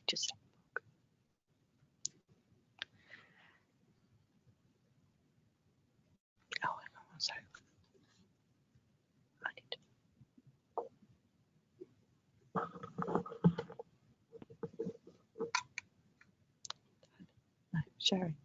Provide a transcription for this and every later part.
Just sorry. I need to. No, sharing.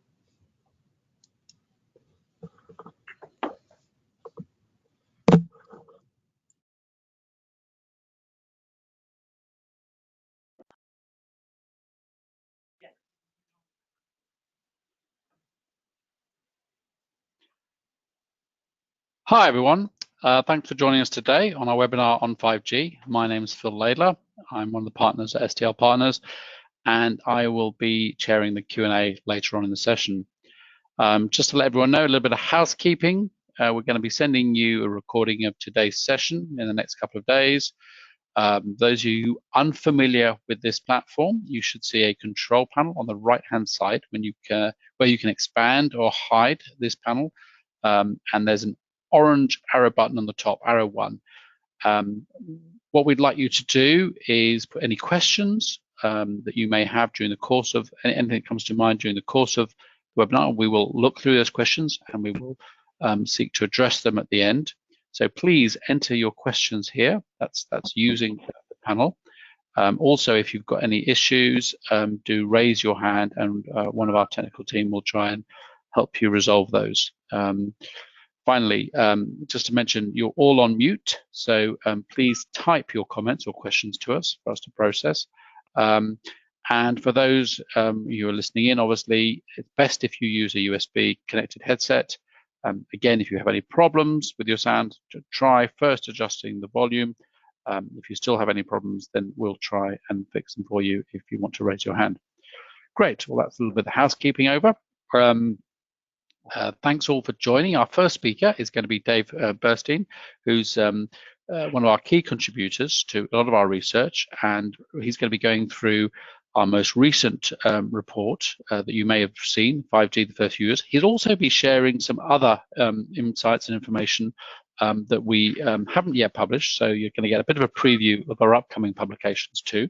Hi everyone, thanks for joining us today on our webinar on 5G. My name is Phil Laidler. I'm one of the partners at STL Partners, and I will be chairing the Q&A later on in the session. Just to let everyone know, a little bit of housekeeping. We're going to be sending you a recording of today's session in the next couple of days. Those of you unfamiliar with this platform, you should see a control panel on the right-hand side where you can expand or hide this panel, and there's an orange arrow button on the top, arrow 1. What we'd like you to do is put any questions that you may have during the course of anything that comes to mind during the course of the webinar. We will look through those questions and we will seek to address them at the end. So please enter your questions here. That's using the panel. Also, if you've got any issues, do raise your hand, and one of our technical team will try and help you resolve those. Finally, just to mention, you're all on mute, so please type your comments or questions to us for us to process. And for those who are listening in, obviously, it's best if you use a USB connected headset. Again, if you have any problems with your sound, try first adjusting the volume. If you still have any problems, then we'll try and fix them for you if you want to raise your hand. Great, well, that's a little bit of housekeeping over. Thanks all for joining. Our first speaker is going to be Dave Burstein, who's one of our key contributors to a lot of our research, and he's going to be going through our most recent report that you may have seen, 5G the first few years. He'll also be sharing some other insights and information that we haven't yet published, so you're going to get a bit of a preview of our upcoming publications too.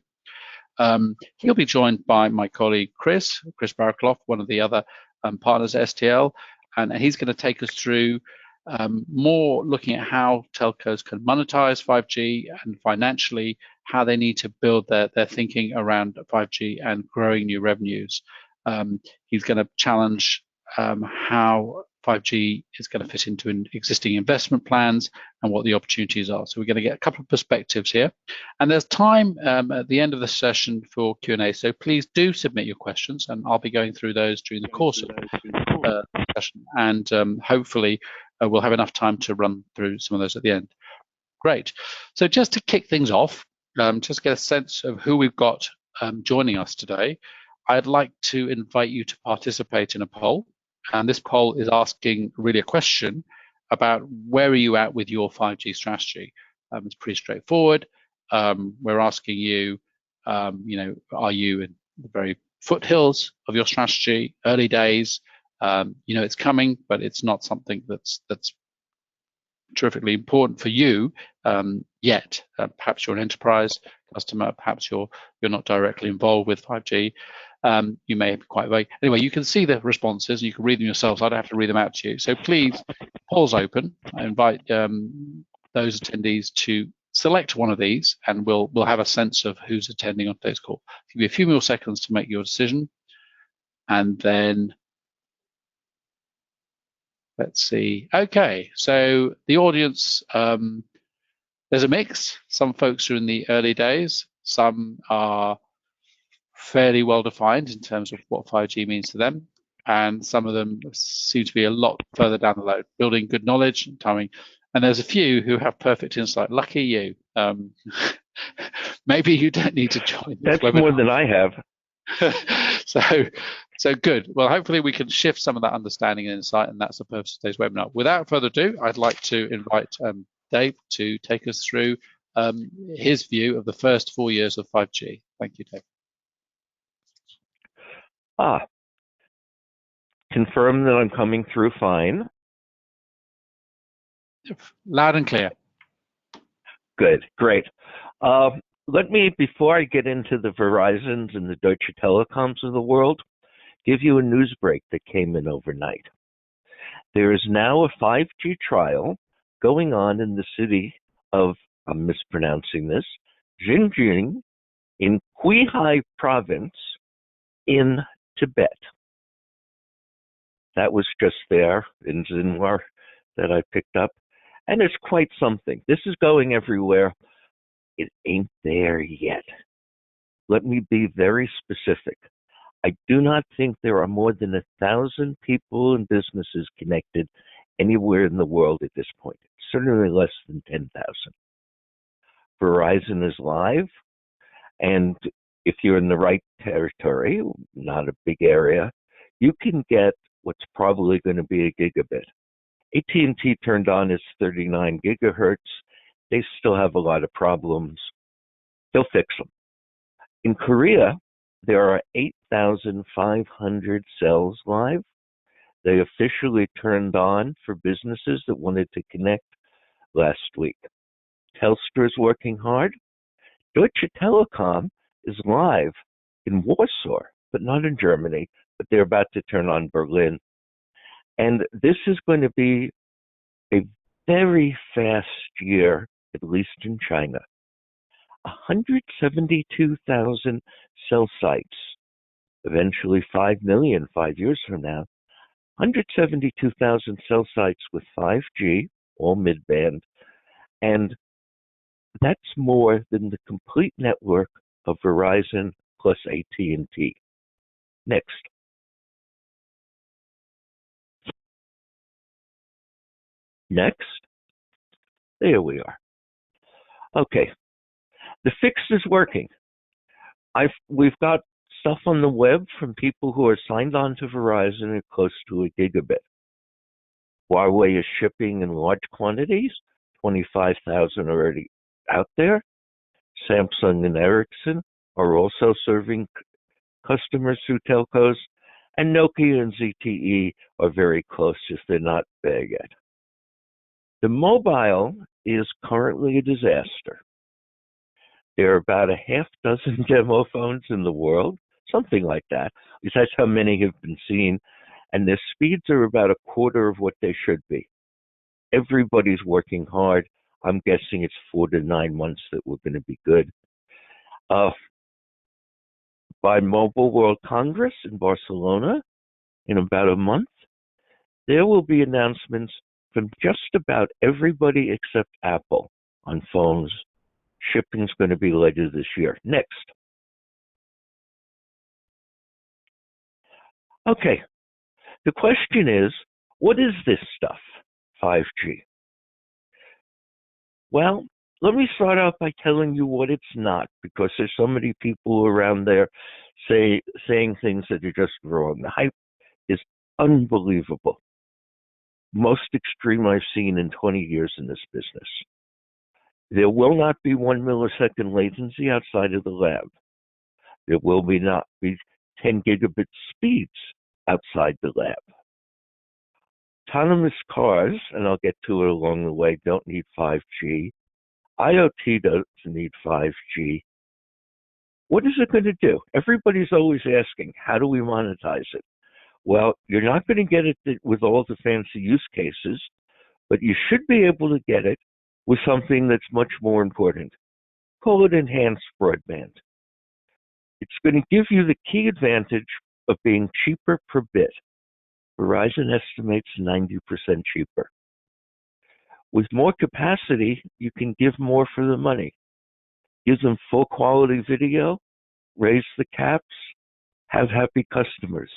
He'll be joined by my colleague Chris Barakloff, one of the other partners at STL, and he's going to take us through more looking at how telcos can monetize 5G and financially how they need to build their thinking around 5G and growing new revenues. He's going to challenge how 5G is going to fit into existing investment plans and what the opportunities are. So we're going to get a couple of perspectives here. And there's time at the end of the session for Q&A, so please do submit your questions, and I'll be going through those during the course of the session. And hopefully we'll have enough time to run through some of those at the end. Great. So just to kick things off, just get a sense of who we've got joining us today, I'd like to invite you to participate in a poll. And this poll is asking really a question about where are you at with your 5G strategy. It's pretty straightforward. We're asking you, are you in the very foothills of your strategy, early days? It's coming, but it's not something that's terrifically important for you yet. Perhaps you're an enterprise customer, perhaps you're not directly involved with 5G. You may be quite vague. Anyway, you can see the responses, you can read them yourselves. I don't have to read them out to you. So please, poll's open. I invite those attendees to select one of these, and we'll have a sense of who's attending on today's call. Give you a few more seconds to make your decision, and then let's see. Okay, so the audience, there's a mix. Some folks are in the early days. Some are fairly well defined in terms of what 5G means to them, and some of them seem to be a lot further down the road, building good knowledge and timing. And there's a few who have perfect insight. Lucky you. Maybe you don't need to join this That's webinar. more than I have. So good. Well, hopefully we can shift some of that understanding and insight, and that's the purpose of today's webinar. Without further ado, I'd like to invite Dave to take us through his view of the first 4 years of 5G. Thank you, Dave. Confirm that I'm coming through fine. Loud and clear. Good, great. let me, before I get into the Verizons and the Deutsche Telecoms of the world, give you a news break that came in overnight. There is now a 5G trial going on in the city of, I'm mispronouncing this, Xinjiang in Qinghai province in Tibet. That was just there in Xinhua that I picked up. And it's quite something. This is going everywhere. It ain't there yet. Let me be very specific. I do not think there are more than 1,000 people and businesses connected anywhere in the world at this point. Certainly less than 10,000. Verizon is live, and if you're in the right territory, not a big area, you can get what's probably going to be a gigabit. AT&T turned on its 39 gigahertz. They still have a lot of problems. They'll fix them. In Korea, there are 8,500 cells live. They officially turned on for businesses that wanted to connect last week. Telstra is working hard. Deutsche Telekom is live in Warsaw, but not in Germany, but they're about to turn on Berlin. And this is going to be a very fast year, at least in China. 172,000 cell sites, eventually 5 million 5 years from now. 172,000 cell sites with 5G, all mid-band, and that's more than the complete network of Verizon plus AT&T. Next. Next. There we are. Okay. The fix is working. We've got stuff on the web from people who are signed on to Verizon at close to a gigabit. Huawei is shipping in large quantities, 25,000 already out there. Samsung and Ericsson are also serving customers through telcos, and Nokia and ZTE are very close if they're not there yet. The mobile is currently a disaster. There are about a half dozen demo phones in the world, something like that. At least that's how many have been seen, and their speeds are about a quarter of what they should be. Everybody's working hard. I'm guessing it's 4 to 9 months that we're going to be good. By Mobile World Congress in Barcelona in about a month, there will be announcements from just about everybody except Apple on phones. Shipping's going to be later this year. Next. Okay. The question is, what is this stuff, 5G? Well, let me start out by telling you what it's not, because there's so many people around there saying things that are just wrong. The hype is unbelievable. Most extreme I've seen in 20 years in this business. There will not be 1 millisecond latency outside of the lab. There will not be 10 gigabit speeds outside the lab. Autonomous cars, and I'll get to it along the way, don't need 5G. IoT doesn't need 5G. What is it going to do? Everybody's always asking, how do we monetize it? Well, you're not going to get it with all the fancy use cases, but you should be able to get it with something that's much more important. Call it enhanced broadband. It's going to give you the key advantage of being cheaper per bit. Verizon estimates 90% cheaper. With more capacity, you can give more for the money. Give them full quality video, raise the caps, have happy customers.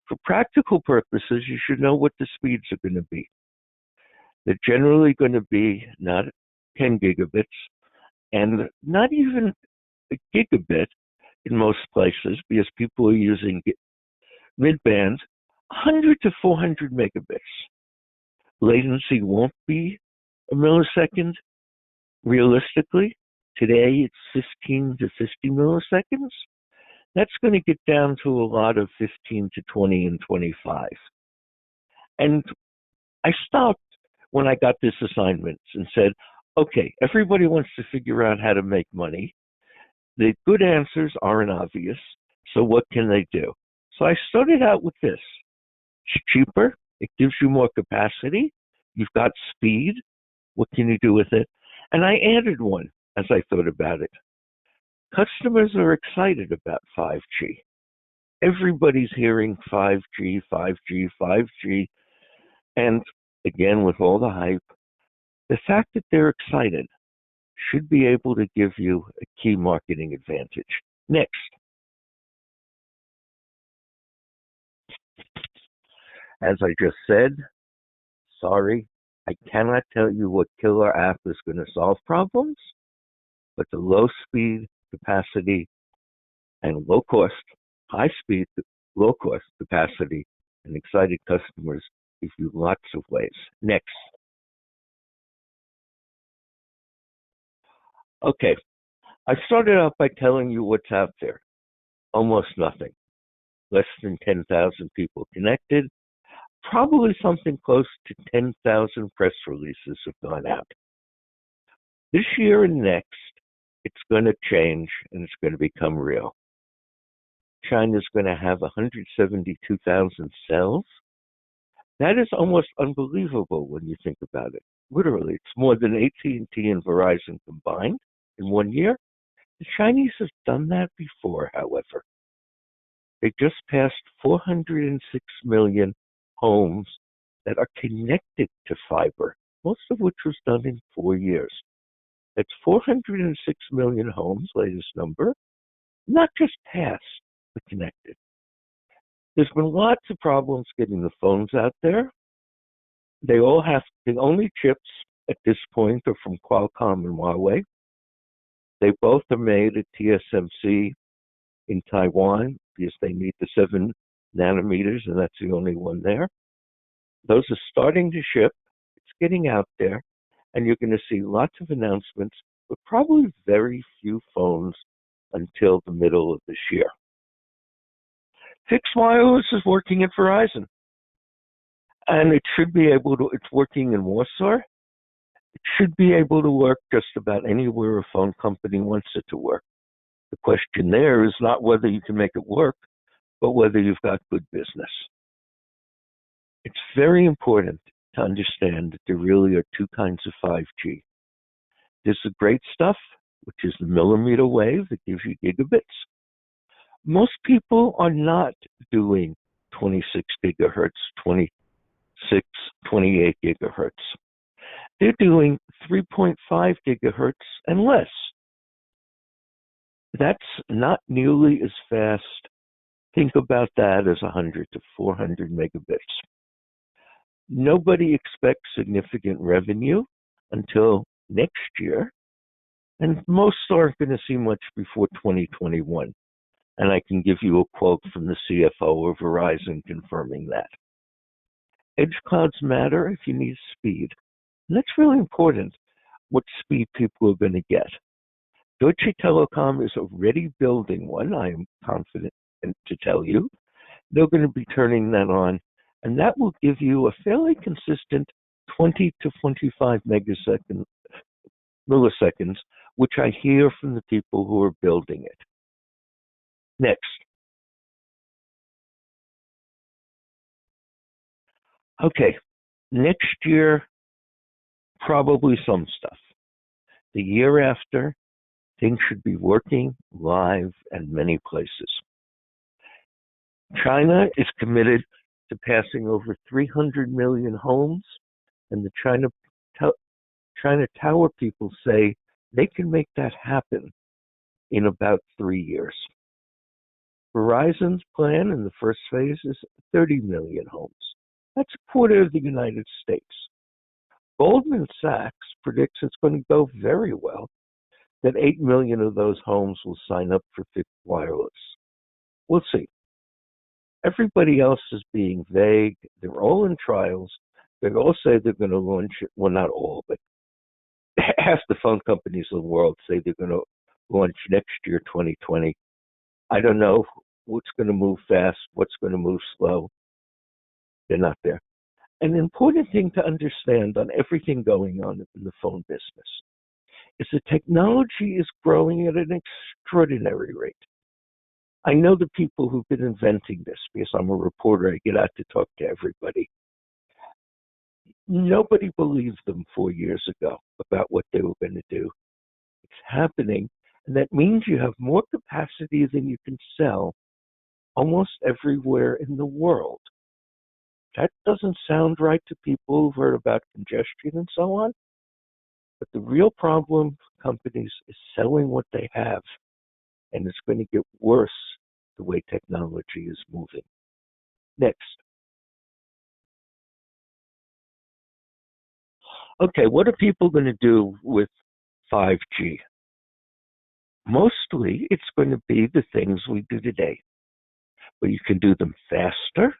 For practical purposes, you should know what the speeds are going to be. They're generally going to be not 10 gigabits and not even a gigabit in most places, because people are using mid-band, 100 to 400 megabits. Latency won't be a millisecond. Realistically, today it's 15 to 50 milliseconds. That's going to get down to a lot of 15 to 20 and 25. And I stopped when I got this assignment and said, okay, everybody wants to figure out how to make money. the good answers aren't obvious, so what can they do? So I started out with this. It's cheaper, it gives you more capacity, you've got speed, what can you do with it? And I added one as I thought about it. Customers are excited about 5G. Everybody's hearing 5G, 5G, 5G, and again, with all the hype, the fact that they're excited should be able to give you a key marketing advantage. Next. As I just said, sorry, I cannot tell you what killer app is going to solve problems, but the low speed, capacity, and low cost, high speed, low cost capacity, and excited customers give you lots of ways. Next. Okay, I started out by telling you what's out there. Almost nothing. Less than 10,000 people connected. Probably something close to 10,000 press releases have gone out. This year and next, it's going to change and it's going to become real. China's going to have 172,000 cells. That is almost unbelievable when you think about it. Literally, it's more than AT&T and Verizon combined in 1 year. The Chinese have done that before, however. They just passed 406 million homes that are connected to fiber, most of which was done in 4 years. That's 406 million homes, latest number, not just passed, but connected. There's been lots of problems getting the phones out there. They all have, the only chips at this point are from Qualcomm and Huawei. They both are made at TSMC in Taiwan because they need the 7 nanometers, and that's the only one there. Those are starting to ship. It's getting out there, and you're going to see lots of announcements, but probably very few phones until the middle of this year. Fixed wireless is working at Verizon, and it should be able to, it's working in Warsaw. It should be able to work just about anywhere a phone company wants it to work. The question there is not whether you can make it work, but whether you've got good business. It's very important to understand that there really are two kinds of 5G. There's the great stuff, which is the millimeter wave that gives you gigabits. Most people are not doing 26 gigahertz, 26, 28 gigahertz. They're doing 3.5 gigahertz and less. That's not nearly as fast. Think about that as 100 to 400 megabits. Nobody expects significant revenue until next year, and most aren't going to see much before 2021. And I can give you a quote from the CFO of Verizon confirming that. Edge clouds matter if you need speed. And that's really important, what speed people are going to get. Deutsche Telekom is already building one, I am confident to tell you. They're going to be turning that on, and that will give you a fairly consistent 20 to 25 milliseconds, which I hear from the people who are building it. Next. Okay, next year, probably some stuff. The year after, things should be working live in many places. China is committed to passing over 300 million homes, and the China Tower people say they can make that happen in about 3 years. Verizon's plan in the first phase is 30 million homes. That's a quarter of the United States. Goldman Sachs predicts it's going to go very well, that 8 million of those homes will sign up for fixed wireless. We'll see. Everybody else is being vague. They're all in trials. They all say they're going to launch it. Well, not all, but half the phone companies in the world say they're going to launch next year, 2020. I don't know what's going to move fast, what's going to move slow. They're not there. An important thing to understand on everything going on in the phone business. is the technology is growing at an extraordinary rate. I know the people who've been inventing this because I'm a reporter. I get out to talk to everybody. Nobody believed them 4 years ago about what they were going to do. It's happening, and that means you have more capacity than you can sell almost everywhere in the world. That doesn't sound right to people who've heard about congestion and so on, but the real problem for companies is selling what they have, and it's going to get worse the way technology is moving. Next. Okay, what are people going to do with 5G? Mostly, it's going to be the things we do today, but you can do them faster.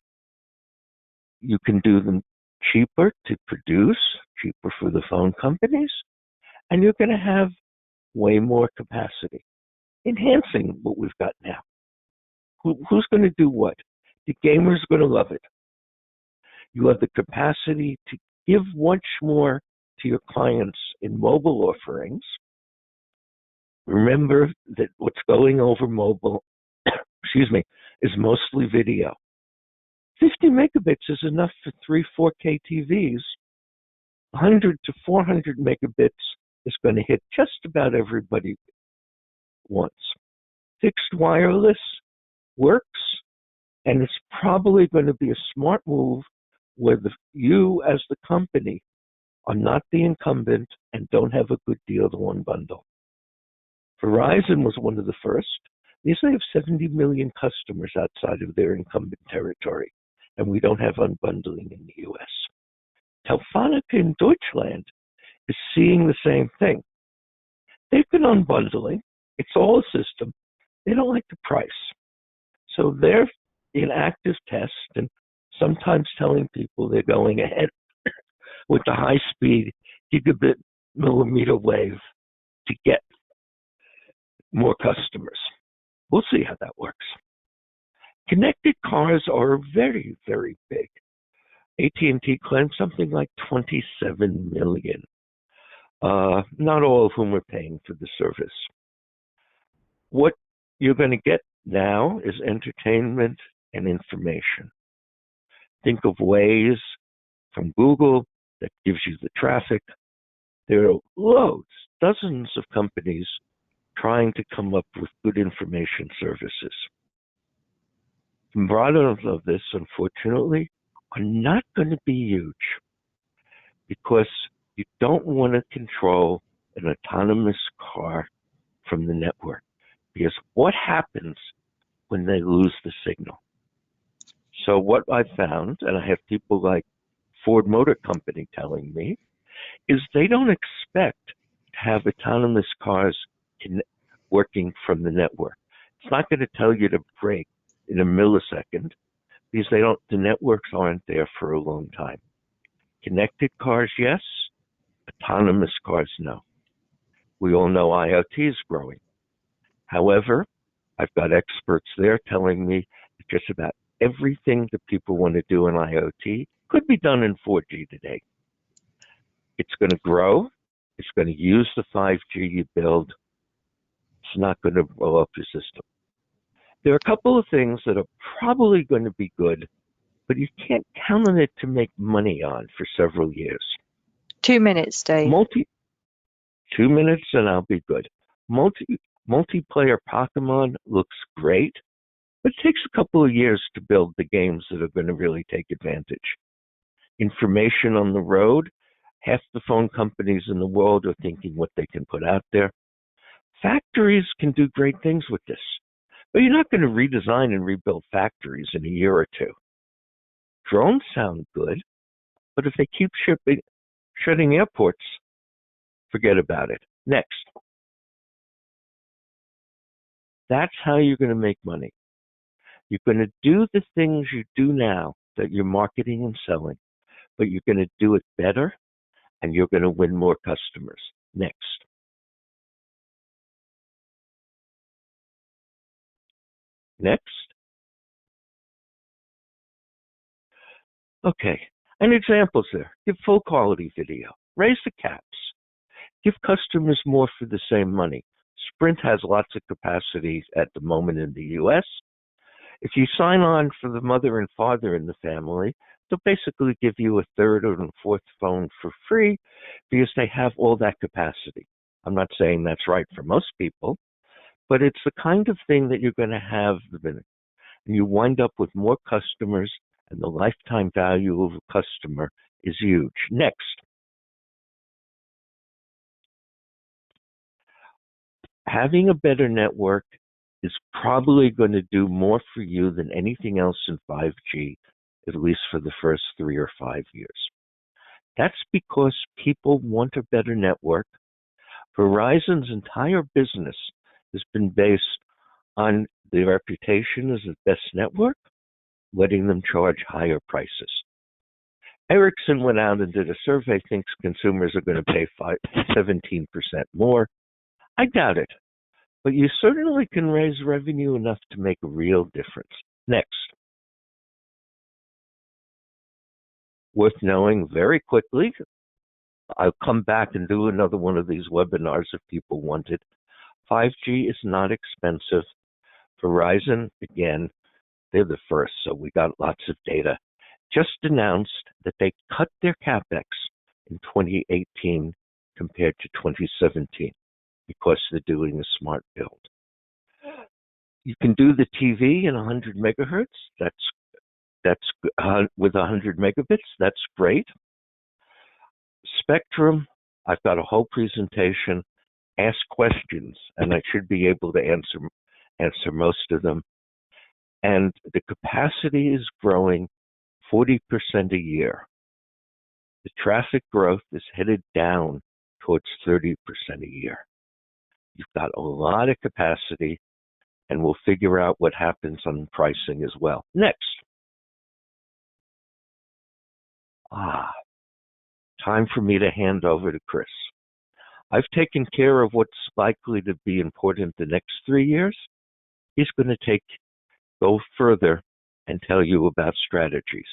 You can do them cheaper to produce, cheaper for the phone companies, and you're going to have way more capacity, enhancing what we've got now. Who's going to do what? The gamer's going to love it. You have the capacity to give much more to your clients in mobile offerings. Remember that what's going over mobile, excuse me, is mostly video. 50 megabits is enough for 4K TVs. 100 to 400 megabits is going to hit just about everybody once. Fixed wireless works, and it's probably going to be a smart move where you as the company are not the incumbent and don't have a good deal to unbundle. Verizon was one of the first. They say they have 70 million customers outside of their incumbent territory, and we don't have unbundling in the U.S. Telefónica in Deutschland is seeing the same thing. They've been unbundling. It's all a system. They don't like the price. So they're in active test and sometimes telling people they're going ahead with the high-speed gigabit millimeter wave to get more customers. We'll see how that works. Connected cars are very, very big. AT&T claims something like 27 million. Not all of whom are paying for the service. What you're going to get now is entertainment and information. Think of Waze from Google that gives you the traffic. There are loads, dozens of companies trying to come up with good information services. The products of this, unfortunately, are not going to be huge because you don't want to control an autonomous car from the network. Because what happens when they lose the signal? So what I found, and I have people like Ford Motor Company telling me, is they don't expect to have autonomous cars working from the network. It's not going to tell you to brake in a millisecond because the networks aren't there for a long time. Connected cars, yes. Autonomous cars, no. We all know IoT is growing. However, I've got experts there telling me that just about everything that people want to do in IoT could be done in 4G today. It's going to grow. It's going to use the 5G you build. It's not going to blow up your system. There are a couple of things that are probably going to be good, but you can't count on it to make money on for several years. 2 minutes, Dave. 2 minutes and I'll be good. Multiplayer Pokemon looks great, but it takes a couple of years to build the games that are going to really take advantage. Information on the road, half the phone companies in the world are thinking what they can put out there. Factories can do great things with this, but you're not going to redesign and rebuild factories in a year or two. Drones sound good, but if they keep shutting airports, forget about it. Next. That's how you're going to make money. You're going to do the things you do now that you're marketing and selling, but you're going to do it better and you're going to win more customers. Next. Next. Okay. And examples there. Give full quality video. Raise the caps. Give customers more for the same money. Sprint has lots of capacity at the moment in the US. If you sign on for the mother and father in the family, they'll basically give you a third or a fourth phone for free because they have all that capacity. I'm not saying that's right for most people, but it's the kind of thing that you're going to have, and you wind up with more customers, and the lifetime value of a customer is huge. Next. Having a better network is probably going to do more for you than anything else in 5G, at least for the first 3 or 5 years. That's because people want a better network. Verizon's entire business has been based on the reputation as the best network, letting them charge higher prices. Ericsson went out and did a survey, thinks consumers are going to pay 17% more. I doubt it, but you certainly can raise revenue enough to make a real difference. Next. Worth knowing very quickly, I'll come back and do another one of these webinars if people want it. 5G is not expensive. Verizon, again, they're the first, so we got lots of data. Just announced that they cut their CapEx in 2018 compared to 2017 because they're doing a smart build. You can do the TV in 100 megahertz. That's with 100 megabits. That's great. Spectrum, I've got a whole presentation. Ask questions, and I should be able to answer most of them. And the capacity is growing 40% a year. The traffic growth is headed down towards 30% a year. You've got a lot of capacity, and we'll figure out what happens on pricing as well. Next. Time for me to hand over to Chris. I've taken care of what's likely to be important the next 3 years. He's going to go further and tell you about strategies.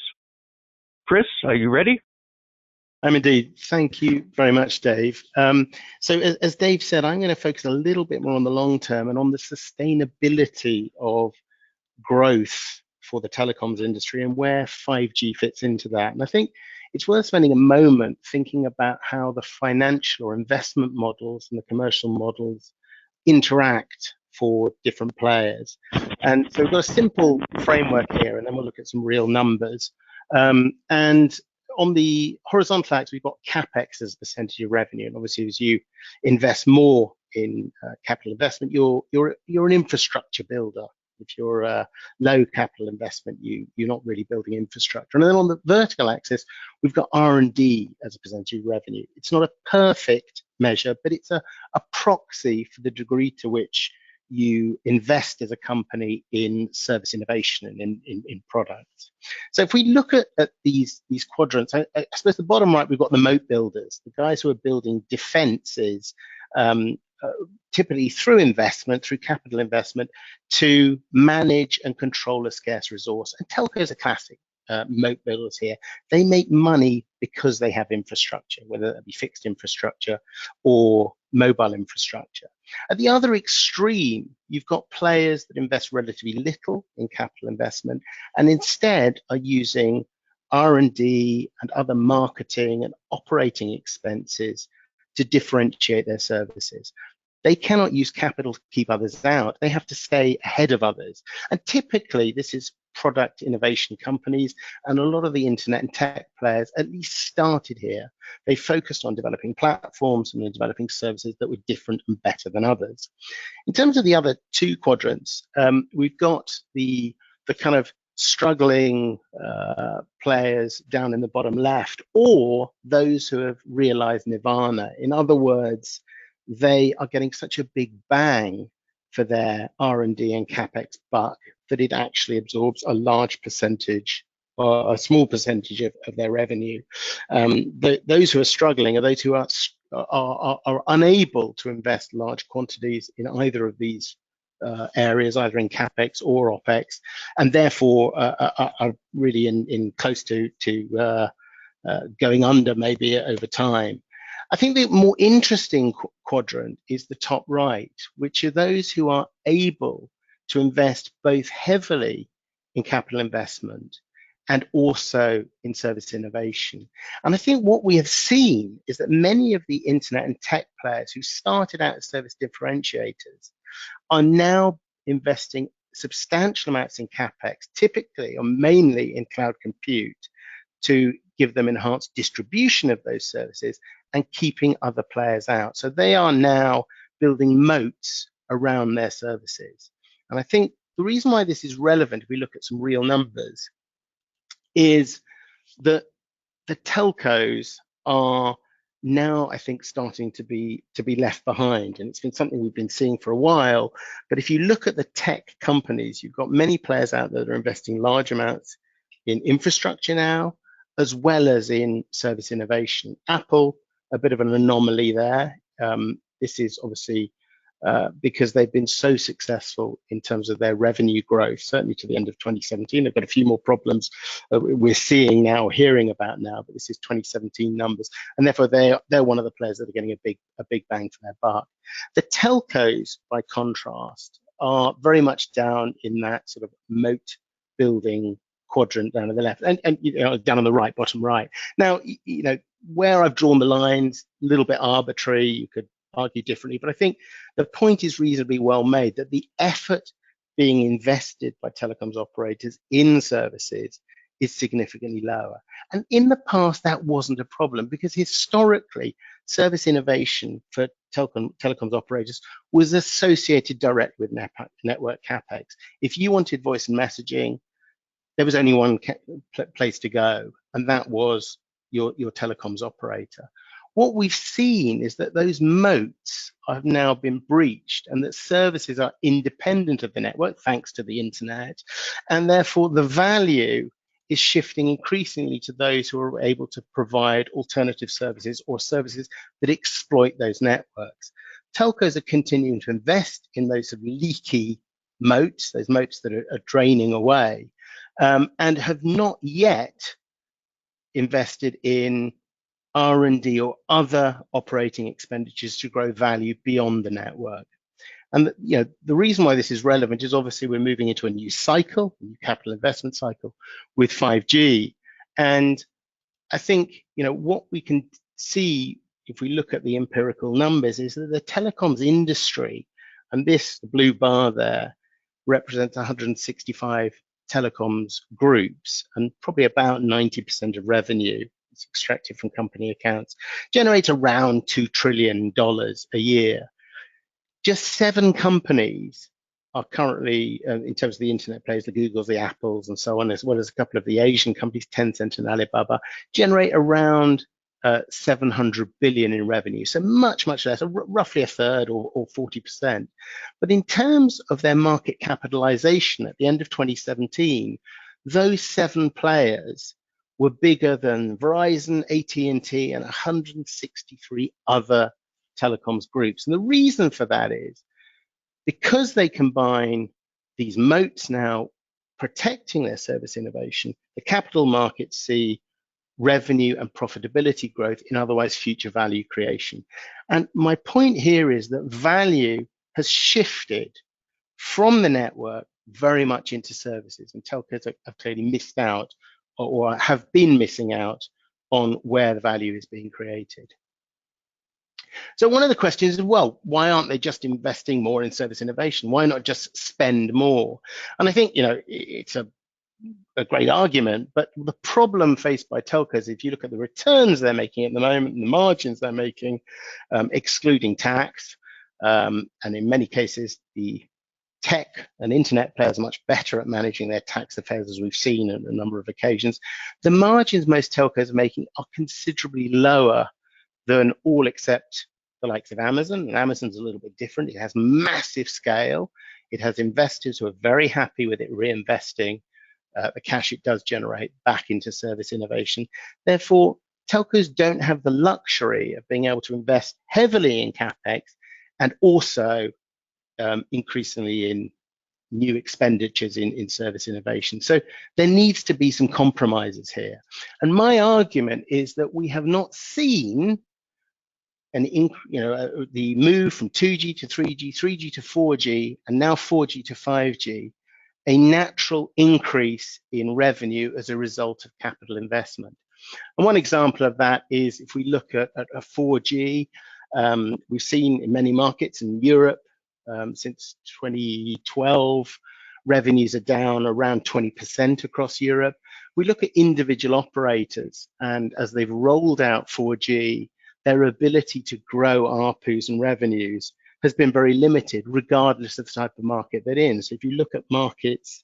Chris, are you ready? I'm indeed. Thank you very much, Dave. So as Dave said, I'm going to focus a little bit more on the long term and on the sustainability of growth for the telecoms industry and where 5G fits into that. And I think it's worth spending a moment thinking about how the financial or investment models and the commercial models interact for different players. And so we've got a simple framework here, and then we'll look at some real numbers. And on the horizontal axis, we've got CapEx as a percentage of revenue. And obviously, as you invest more in capital investment, you're an infrastructure builder. If you're a low capital investment, you're not really building infrastructure. And then on the vertical axis, we've got R&D as a percentage of revenue. It's not a perfect measure, but it's a proxy for the degree to which you invest as a company in service innovation and in products. So if we look at these quadrants, I suppose the bottom right, we've got the moat builders, the guys who are building defenses, typically through investment, through capital investment, to manage and control a scarce resource. And telcos are classic moat builders here. They make money because they have infrastructure, whether that be fixed infrastructure or mobile infrastructure. At the other extreme, you've got players that invest relatively little in capital investment and instead are using R&D and other marketing and operating expenses to differentiate their services. They cannot use capital to keep others out. They have to stay ahead of others. And typically, this is product innovation companies, and a lot of the internet and tech players at least started here. They focused on developing platforms and developing services that were different and better than others. In terms of the other two quadrants, we've got the kind of struggling players down in the bottom left, or those who have realized nirvana. In other words, they are getting such a big bang for their R&D and CapEx buck that it actually absorbs a large percentage or a small percentage of their revenue. Those who are struggling are those who are unable to invest large quantities in either of these areas, either in CapEx or OpEx, and therefore are really in close to going under maybe over time. I think the more interesting quadrant is the top right, which are those who are able to invest both heavily in capital investment and also in service innovation. And I think what we have seen is that many of the internet and tech players who started out as service differentiators are now investing substantial amounts in CapEx, typically or mainly in cloud compute, to give them enhanced distribution of those services and keeping other players out. So they are now building moats around their services. And I think the reason why this is relevant, if we look at some real numbers, is that the telcos are now, I think, starting to be left behind. And it's been something we've been seeing for a while. But if you look at the tech companies, you've got many players out there that are investing large amounts in infrastructure now, as well as in service innovation. Apple, a bit of an anomaly there. This is obviously because they've been so successful in terms of their revenue growth, certainly to the end of 2017. They've got a few more problems we're seeing now, hearing about now, but this is 2017 numbers. And therefore, they're one of the players that are getting a big bang for their buck. The telcos, by contrast, are very much down in that sort of moat building quadrant down on the left and down on the right, bottom right. Now, where I've drawn the lines, a little bit arbitrary, you could argue differently, but I think the point is reasonably well made that the effort being invested by telecoms operators in services is significantly lower. And in the past, that wasn't a problem because historically, service innovation for telecoms operators was associated direct with network CapEx. If you wanted voice and messaging, there was only one place to go, and that was your telecoms operator. What we've seen is that those moats have now been breached and that services are independent of the network thanks to the internet, and therefore the value is shifting increasingly to those who are able to provide alternative services or services that exploit those networks. Telcos are continuing to invest in those sort of leaky moats, those moats that are draining away, and have not yet invested in R&D or other operating expenditures to grow value beyond the network. And the reason why this is relevant is obviously we're moving into a new cycle, a new capital investment cycle with 5G. And I think what we can see if we look at the empirical numbers is that the telecoms industry, and the blue bar there represents 165 telecoms groups, and probably about 90% of revenue, it's extracted from company accounts, generates around $2 trillion a year. Just 7 companies are currently, in terms of the internet players, the Googles, the Apples, and so on, as well as a couple of the Asian companies, Tencent and Alibaba, generate around 700 billion in revenue. So much, much less, roughly a third or 40%. But in terms of their market capitalization at the end of 2017, those 7 players were bigger than Verizon, AT&T, and 163 other telecoms groups. And the reason for that is because they combine these moats now protecting their service innovation, the capital markets see revenue and profitability growth in otherwise future value creation. And my point here is that value has shifted from the network very much into services, and telcos have clearly missed out or have been missing out on where the value is being created. So one of the questions is, well, why aren't they just investing more in service innovation? Why not just spend more? And I think, it's a great argument, but the problem faced by telcos, if you look at the returns they're making at the moment and the margins they're making, excluding tax, and in many cases, the tech and internet players are much better at managing their tax affairs, as we've seen on a number of occasions. The margins most telcos are making are considerably lower than all except the likes of Amazon. And Amazon's a little bit different. It has massive scale. It has investors who are very happy with it reinvesting the cash it does generate back into service innovation. Therefore, telcos don't have the luxury of being able to invest heavily in CapEx and also increasingly in new expenditures in service innovation. So there needs to be some compromises here. And my argument is that we have not seen the move from 2G to 3G, 3G to 4G, and now 4G to 5G, a natural increase in revenue as a result of capital investment. And one example of that is if we look at a 4G, we've seen in many markets in Europe since 2012, revenues are down around 20% across Europe. We look at individual operators, and as they've rolled out 4G, their ability to grow ARPUs and revenues has been very limited, regardless of the type of market they're in. So if you look at markets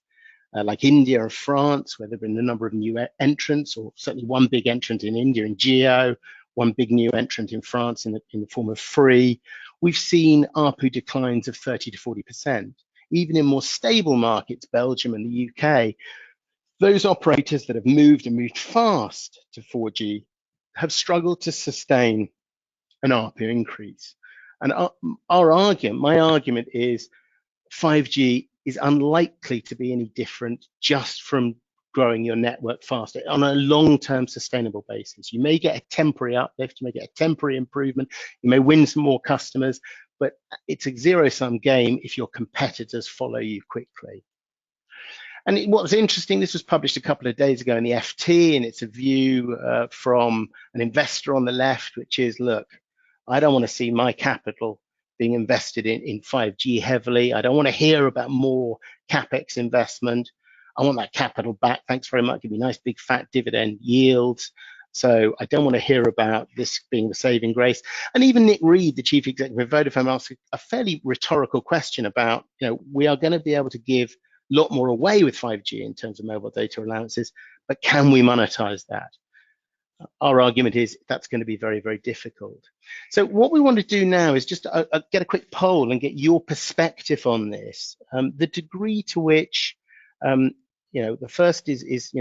like India or France, where there have been a number of new entrants, or certainly one big entrant in India in Geo, one big new entrant in France in the form of Free, we've seen ARPU declines of 30 to 40%. Even in more stable markets, Belgium and the UK, those operators that have moved fast to 4G have struggled to sustain an ARPU increase. And my argument is 5G is unlikely to be any different just from growing your network faster on a long-term sustainable basis. You may get a temporary uplift, you may get a temporary improvement, you may win some more customers, but it's a zero-sum game if your competitors follow you quickly. And what was interesting, this was published a couple of days ago in the FT, and it's a view from an investor on the left, which is, look, I don't want to see my capital being invested in 5G heavily. I don't want to hear about more CapEx investment. I want that capital back. Thanks very much. Give me nice big fat dividend yields. So I don't want to hear about this being the saving grace. And even Nick Reed, the chief executive of Vodafone, asked a fairly rhetorical question about, we are going to be able to give a lot more away with 5G in terms of mobile data allowances, but can we monetize that? Our argument is that's going to be very, very difficult. So what we want to do now is just get a quick poll and get your perspective on this. The degree to which, the first is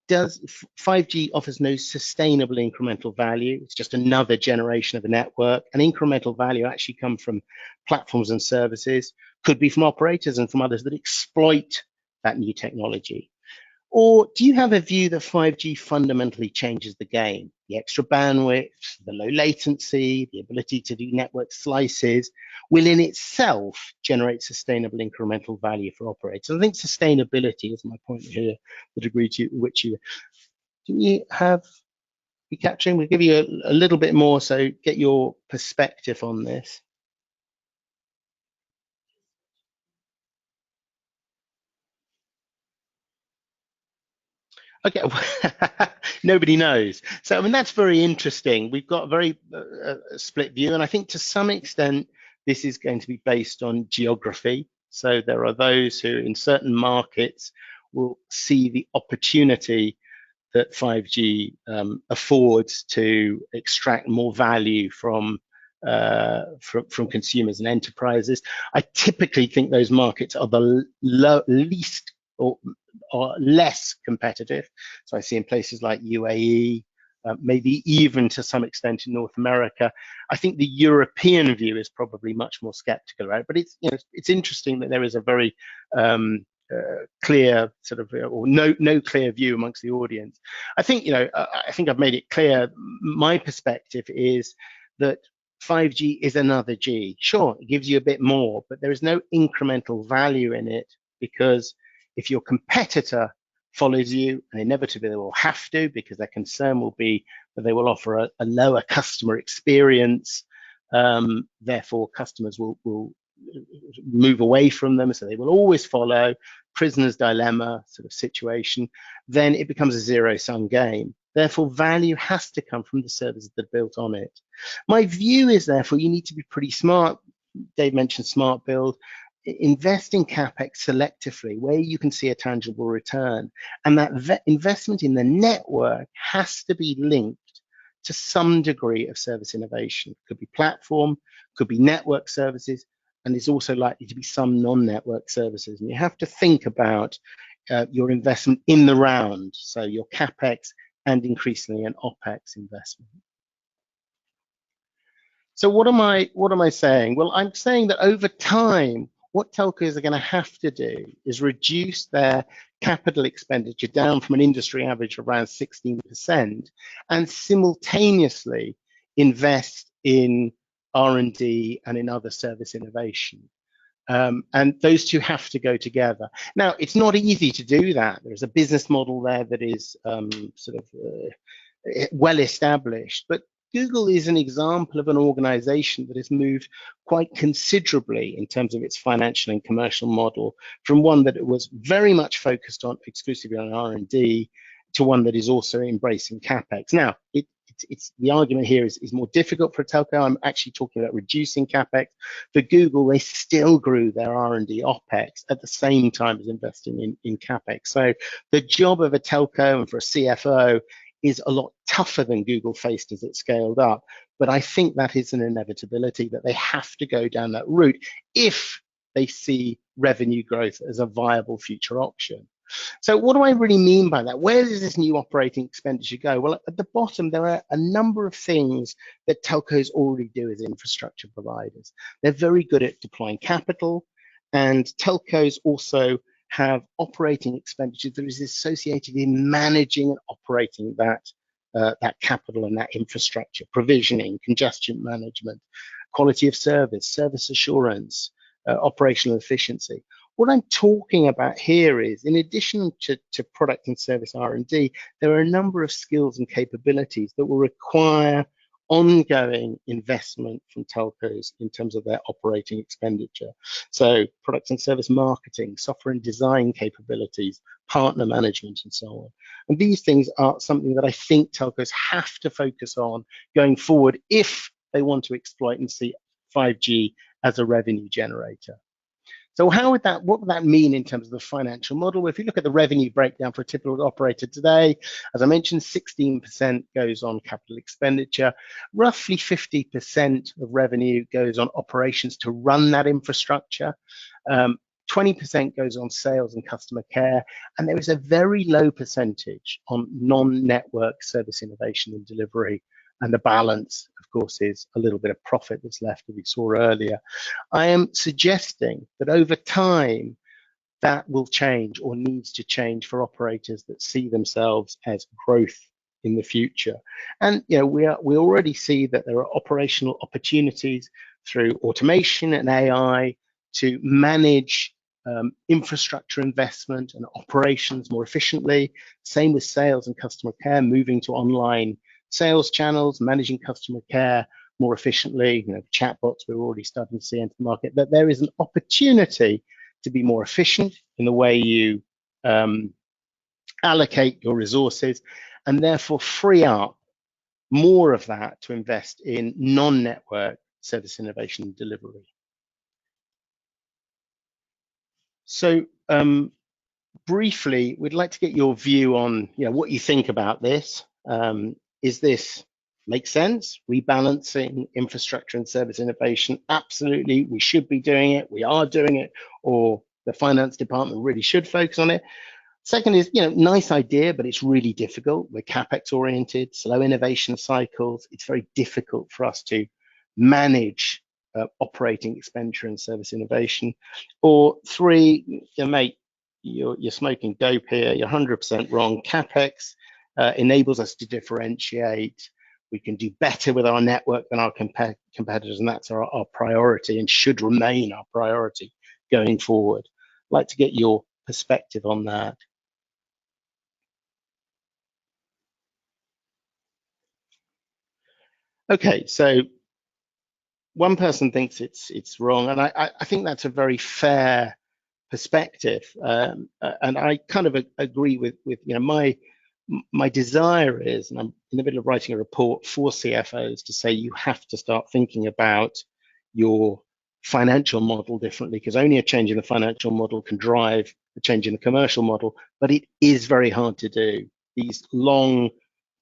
does 5G offers no sustainable incremental value? It's just another generation of a network. And incremental value actually comes from platforms and services, could be from operators and from others that exploit that new technology. Or do you have a view that 5G fundamentally changes the game? The extra bandwidth, the low latency, the ability to do network slices will in itself generate sustainable incremental value for operators. I think sustainability is my point here, the degree to which you capturing. We'll give you a little bit more, so get your perspective on this. Okay, nobody knows. So, I mean, that's very interesting. We've got a very split view, and I think to some extent, this is going to be based on geography. So there are those who in certain markets will see the opportunity that 5G affords to extract more value from consumers and enterprises. I typically think those markets are the least or less competitive. So I see in places like UAE, maybe even to some extent in North America. I think the European view is probably much more skeptical, right? But it's interesting that there is a very clear sort of, or no clear view amongst the audience. I think I've made it clear. My perspective is that 5G is another G. Sure, it gives you a bit more, but there is no incremental value in it, because if your competitor follows you, and inevitably they will have to, because their concern will be that they will offer a lower customer experience, therefore customers will move away from them, so they will always follow, prisoner's dilemma sort of situation, then it becomes a zero-sum game. Therefore, value has to come from the services that are built on it. My view is, therefore, you need to be pretty smart. Dave mentioned smart build. Invest in CapEx selectively where you can see a tangible return. And that investment in the network has to be linked to some degree of service innovation. Could be platform, could be network services, and there's also likely to be some non-network services. And you have to think about your investment in the round, so your CapEx and increasingly an OpEx investment. So what am I saying? Well, I'm saying that over time, what telcos are going to have to do is reduce their capital expenditure down from an industry average of around 16% and simultaneously invest in R&D and in other service innovation. And those two have to go together. Now, it's not easy to do that. There's a business model there that is well established, but Google is an example of an organization that has moved quite considerably in terms of its financial and commercial model from one that was very much focused on exclusively on R&D to one that is also embracing CapEx. Now, it's the argument here is more difficult for a telco. I'm actually talking about reducing CapEx. For Google, they still grew their R&D OpEx at the same time as investing in CapEx. So the job of a telco and for a CFO is a lot tougher than Google faced as it scaled up. But I think that is an inevitability that they have to go down that route if they see revenue growth as a viable future option. So what do I really mean by that? Where does this new operating expenditure go? Well, at the bottom, there are a number of things that telcos already do as infrastructure providers. They're very good at deploying capital, and telcos also have operating expenditures that is associated in managing and operating that capital and that infrastructure, provisioning, congestion management, quality of service, service assurance, operational efficiency. What I'm talking about here is, in addition to product and service R&D, there are a number of skills and capabilities that will require ongoing investment from telcos in terms of their operating expenditure. So products and service marketing, software and design capabilities, partner management, and so on. And these things are something that I think telcos have to focus on going forward if they want to exploit and see 5G as a revenue generator. So what would that mean in terms of the financial model? Well, if you look at the revenue breakdown for a typical operator today, as I mentioned, 16% goes on capital expenditure. Roughly 50% of revenue goes on operations to run that infrastructure. 20% goes on sales and customer care. And there is a very low percentage on non-network service innovation and delivery. And the balance, of course, is a little bit of profit that's left, as we saw earlier. I am suggesting that over time, that will change or needs to change for operators that see themselves as growth in the future. And we already see that there are operational opportunities through automation and AI to manage infrastructure investment and operations more efficiently. Same with sales and customer care, moving to online sales channels, managing customer care more efficiently, chatbots we're already starting to see enter the market, that there is an opportunity to be more efficient in the way you allocate your resources and therefore free up more of that to invest in non-network service innovation and delivery. So briefly, we'd like to get your view on what you think about this. Is this make sense? Rebalancing infrastructure and service innovation? Absolutely, we should be doing it. We are doing it, or the finance department really should focus on it. Second is, nice idea, but it's really difficult. We're CapEx oriented, slow innovation cycles. It's very difficult for us to manage operating expenditure and service innovation. Or three, mate, you're smoking dope here. You're 100% wrong. CapEx enables us to differentiate. We can do better with our network than our competitors, and that's our priority and should remain our priority going forward. I'd like to get your perspective on that. Okay, so one person thinks it's wrong, and I think that's a very fair perspective, and I kind of agree with my desire is, and I'm in the middle of writing a report for CFOs to say you have to start thinking about your financial model differently, because only a change in the financial model can drive a change in the commercial model, but it is very hard to do. These long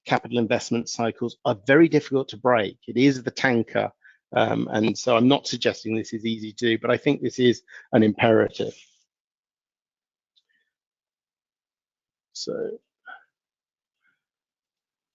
capital investment cycles are very difficult to break. It is the tanker, and so I'm not suggesting this is easy to do, but I think this is an imperative.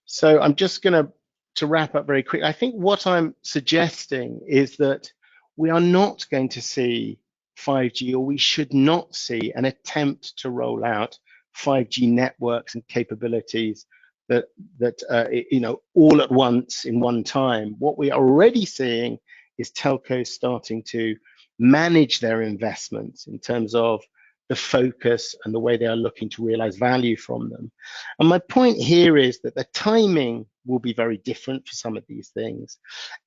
So I'm just going to wrap up very quick. I think what I'm suggesting is that we are not going to see 5G, or we should not see an attempt to roll out 5G networks and capabilities all at once in one time. What we are already seeing is telcos starting to manage their investments in terms of the focus and the way they are looking to realize value from them. And my point here is that the timing will be very different for some of these things.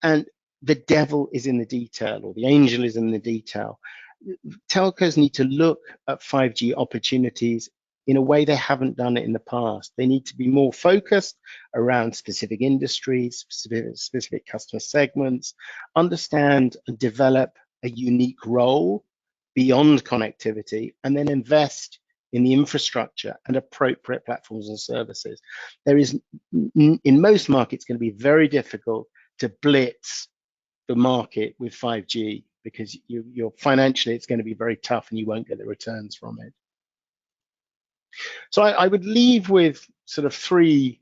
And the devil is in the detail, or the angel is in the detail. Telcos need to look at 5G opportunities in a way they haven't done it in the past. They need to be more focused around specific industries, specific customer segments, understand and develop a unique role beyond connectivity, and then invest in the infrastructure and appropriate platforms and services. There is, in most markets, going to be very difficult to blitz the market with 5G, because you're financially, it's going to be very tough and you won't get the returns from it. So I would leave with sort of three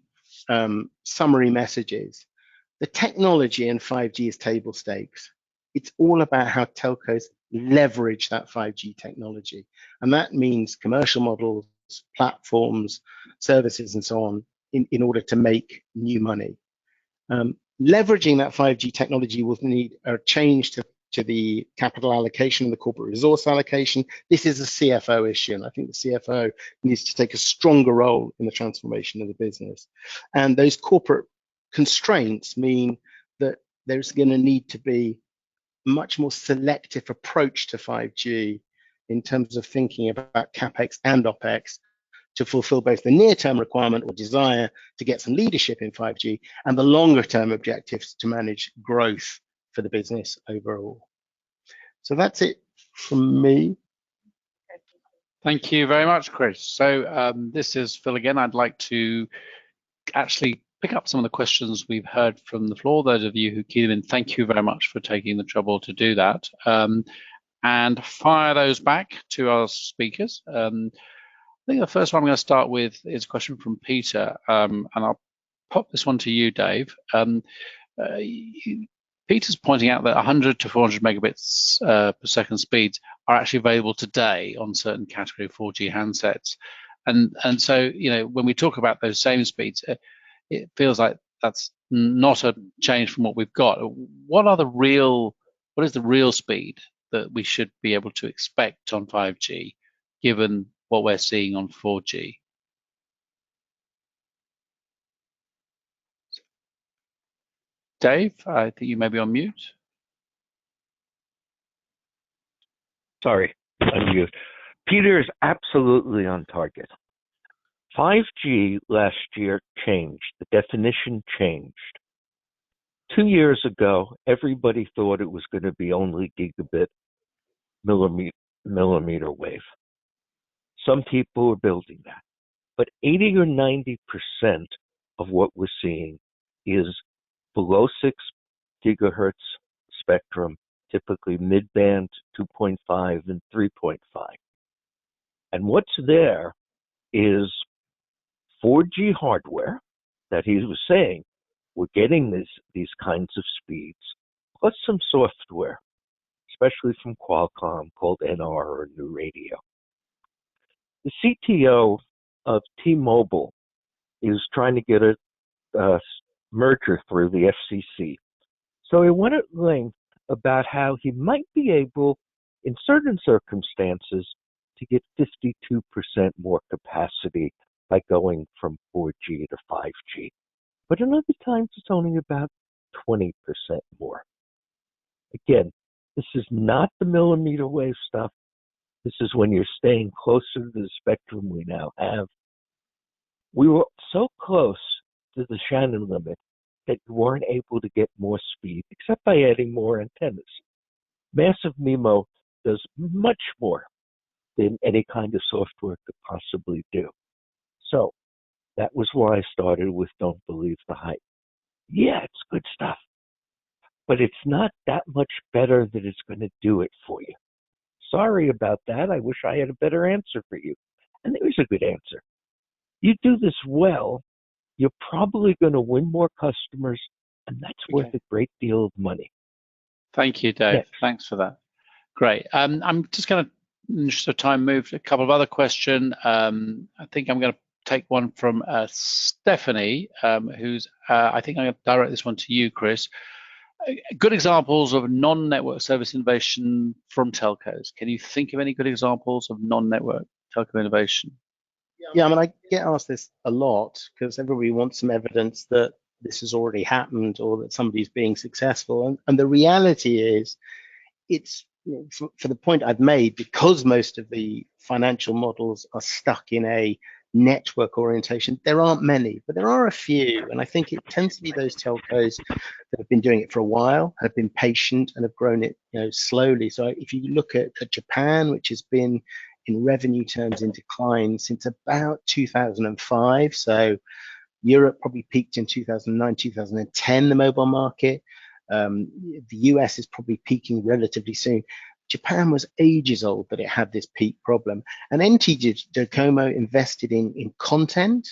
summary messages. The technology in 5G is table stakes. It's all about how telcos leverage that 5G technology. And that means commercial models, platforms, services, and so on in order to make new money. Leveraging that 5G technology will need a change to the capital allocation and the corporate resource allocation. This is a CFO issue, and I think the CFO needs to take a stronger role in the transformation of the business. And those corporate constraints mean that there's going to need to be a much more selective approach to 5G in terms of thinking about CapEx and OpEx to fulfill both the near-term requirement or desire to get some leadership in 5G and the longer-term objectives to manage growth for the business overall. So that's it from me. Thank you very much, Chris. So this is Phil again. I'd like to actually pick up some of the questions we've heard from the floor. Those of you who keyed them in, thank you very much for taking the trouble to do that. And fire those back to our speakers. I think the first one I'm going to start with is a question from Peter, and I'll pop this one to you, Dave. Peter's pointing out that 100 to 400 megabits per second speeds are actually available today on certain category 4G handsets. And so, when we talk about those same speeds, it feels like that's not a change from what we've got. What is the real speed that we should be able to expect on 5G, given what we're seeing on 4G? Dave, I think you may be on mute. Sorry, unmute. Peter is absolutely on target. 5G last year changed. The definition changed. 2 years ago, everybody thought it was going to be only gigabit millimeter wave. Some people were building that. But 80 or 90% of what we're seeing is below 6 gigahertz spectrum, typically mid-band 2.5 and 3.5. And what's there is 4G hardware that he was saying, we're getting these kinds of speeds, plus some software, especially from Qualcomm called NR or New Radio. The CTO of T-Mobile is trying to get a merger through the FCC. So he went at length about how he might be able, in certain circumstances, to get 52% more capacity by going from 4G to 5G. But in other times, it's only about 20% more. Again, this is not the millimeter wave stuff. This is when you're staying closer to the spectrum we now have. We were so close to the Shannon limit that you weren't able to get more speed, except by adding more antennas. Massive MIMO does much more than any kind of software could possibly do. So that was why I started with Don't Believe the Hype. Yeah, it's good stuff, but it's not that much better that it's going to do it for you. Sorry about that. I wish I had a better answer for you. And there's a good answer. You do this well, you're probably going to win more customers, and that's worth a great deal of money. Thank you, Dave. Yes. Thanks for that. Great. I'm just going to, in the interest of time, move to a couple of other questions. I think I'm going to take one from Stephanie, who's, I think I'm going to direct this one to you, Chris. Good examples of non-network service innovation from telcos. Can you think of any good examples of non-network telco innovation? Yeah, I mean, I get asked this a lot because everybody wants some evidence that this has already happened or that somebody's being successful. And the reality is, it's, for the point I've made, because most of the financial models are stuck in a network orientation, there aren't many, but there are a few. And I think it tends to be those telcos that have been doing it for a while, have been patient, and have grown it, slowly. So if you look at Japan, which has been in revenue terms in decline since about 2005. So Europe probably peaked in 2009, 2010, the mobile market. The US is probably peaking relatively soon. Japan was ages old that it had this peak problem. And NTT Docomo invested in content,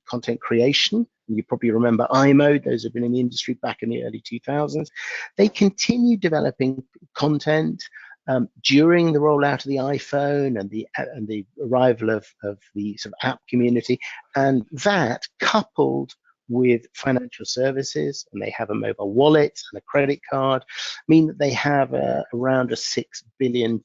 content creation. You probably remember iMode, those who've been in the industry back in the early 2000s. They continued developing content during the rollout of the iPhone and the arrival of the sort of app community. And that, coupled with financial services, and they have a mobile wallet and a credit card, mean that they have around a $6 billion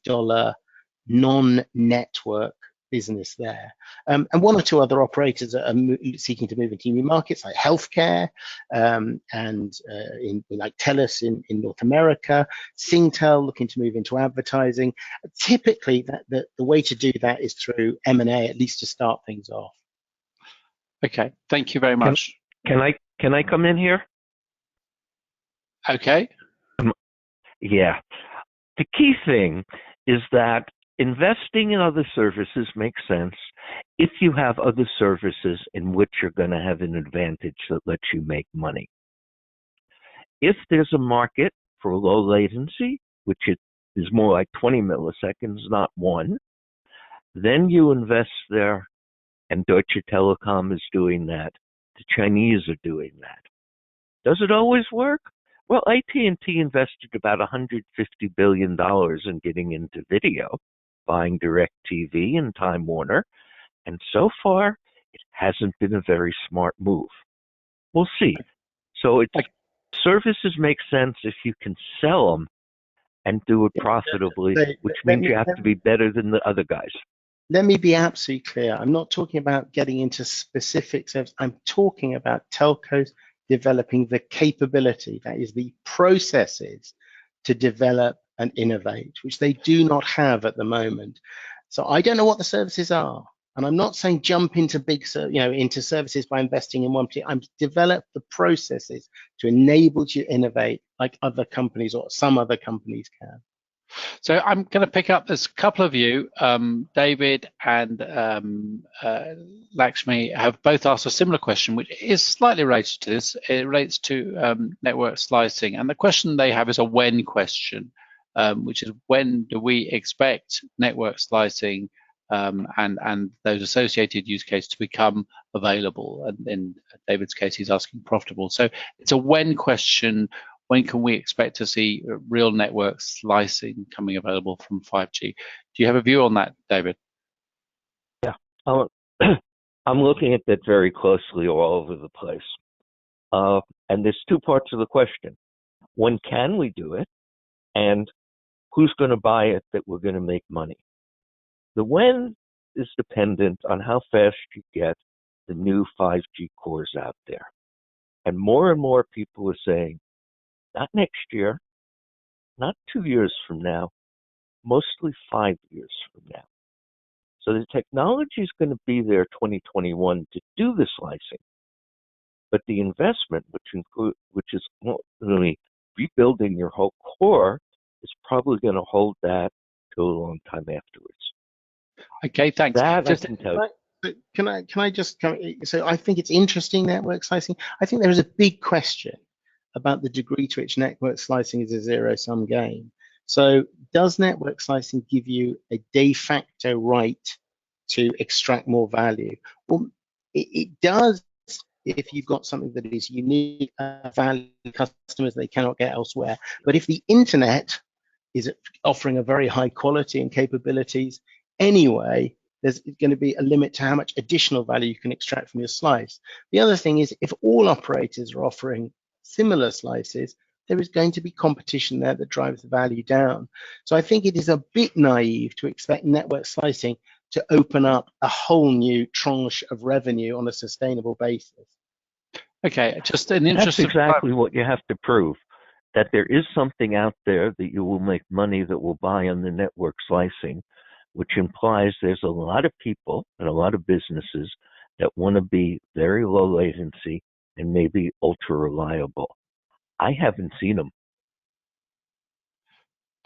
non-network business there. And one or two other operators are seeking to move into new markets like healthcare, and in like TELUS in North America, Singtel looking to move into advertising. Typically, the way to do that is through M&A, at least to start things off. Okay, thank you very much. Can I come in here? Okay. Yeah. The key thing is that investing in other services makes sense if you have other services in which you're going to have an advantage that lets you make money. If there's a market for low latency, which is more like 20 milliseconds, not 1, then you invest there, and Deutsche Telekom is doing that. The Chinese are doing that. Does it always work? Well, AT&T invested about $150 billion in getting into video, buying DirecTV and Time Warner, and so far, it hasn't been a very smart move. We'll see. So services make sense if you can sell them and do it profitably, which means you have to be better than the other guys. Let me be absolutely clear. I'm not talking about getting into specifics. I'm talking about telcos developing the capability, that is the processes to develop and innovate, which they do not have at the moment. So I don't know what the services are. And I'm not saying jump into into services by investing in one particular. I'm develop the processes to enable you to innovate like other companies or some other companies can. So I'm going to pick up, there's a couple of you, David and Lakshmi, have both asked a similar question, which is slightly related to this. It relates to network slicing. And the question they have is a when question, which is when do we expect network slicing and those associated use cases to become available? And in David's case, he's asking profitable. So it's a when question. When can we expect to see real network slicing coming available from 5G? Do you have a view on that, David? Yeah, I'm looking at that very closely all over the place. And there's two parts of the question. When can we do it? And who's going to buy it that we're going to make money? The when is dependent on how fast you get the new 5G cores out there. And more people are saying, not next year, not 2 years from now, mostly 5 years from now. So the technology is going to be there 2021 to do the slicing. But the investment, which is really rebuilding your whole core, is probably going to hold that to a long time afterwards. Okay, thanks. Can I just come? So I think it's interesting, network slicing. I think there is a big question about the degree to which network slicing is a zero-sum game. So does network slicing give you a de facto right to extract more value? Well, it does if you've got something that is unique value to customers they cannot get elsewhere. But if the internet is offering a very high quality and capabilities anyway, there's going to be a limit to how much additional value you can extract from your slice. The other thing is, if all operators are offering similar slices, there is going to be competition there that drives the value down. So I think it is a bit naive to expect network slicing to open up a whole new tranche of revenue on a sustainable basis. Okay, just in the interest That's of time. exactly what you have to prove, that there is something out there that you will make money that will buy on the network slicing, which implies there's a lot of people and a lot of businesses that want to be very low latency and maybe ultra reliable. I haven't seen them.